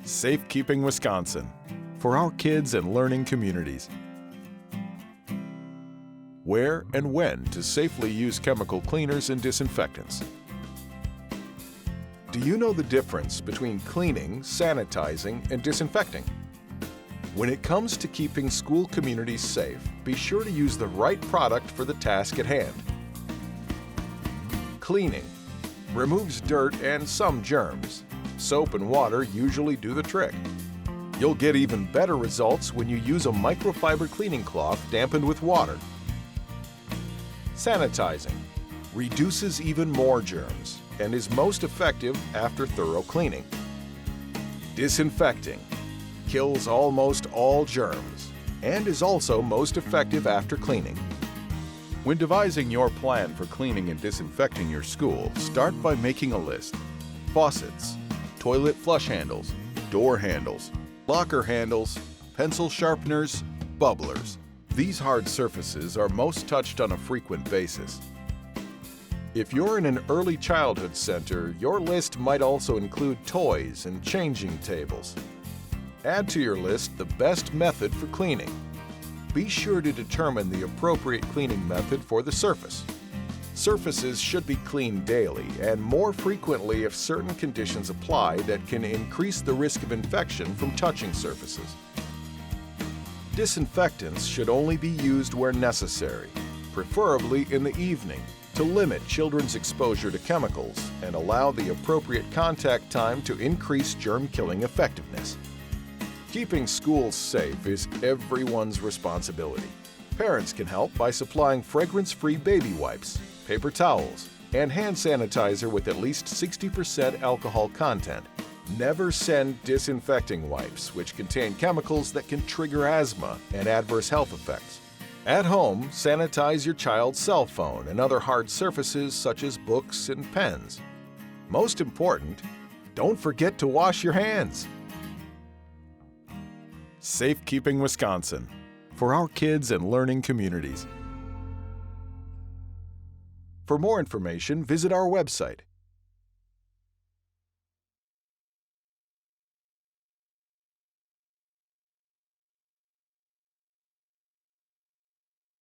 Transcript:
Safekeeping Wisconsin, for our kids and learning communities. Where and when to safely use chemical cleaners and disinfectants. Do you know the difference between cleaning, sanitizing, and disinfecting? When it comes to keeping school communities safe, be sure to use the right product for the task at hand. Cleaning removes dirt and some germs. Soap and water usually do the trick. You'll get even better results when you use a microfiber cleaning cloth dampened with water. Sanitizing reduces even more germs and is most effective after thorough cleaning. Disinfecting kills almost all germs and is also most effective after cleaning. When devising your plan for cleaning and disinfecting your school, start by making a list. Faucets, toilet flush handles, door handles, locker handles, pencil sharpeners, bubblers. These hard surfaces are most touched on a frequent basis. If you're in an early childhood center, your list might also include toys and changing tables. Add to your list the best method for cleaning. Be sure to determine the appropriate cleaning method for the surface. Surfaces should be cleaned daily and more frequently if certain conditions apply that can increase the risk of infection from touching surfaces. Disinfectants should only be used where necessary, preferably in the evening, to limit children's exposure to chemicals and allow the appropriate contact time to increase germ-killing effectiveness. Keeping schools safe is everyone's responsibility. Parents can help by supplying fragrance-free baby wipes, paper towels, and hand sanitizer with at least 60% alcohol content. Never send disinfecting wipes, which contain chemicals that can trigger asthma and adverse health effects. At home, sanitize your child's cell phone and other hard surfaces such as books and pens. Most important, don't forget to wash your hands. Safekeeping Wisconsin, for our kids and learning communities. For more information, visit our website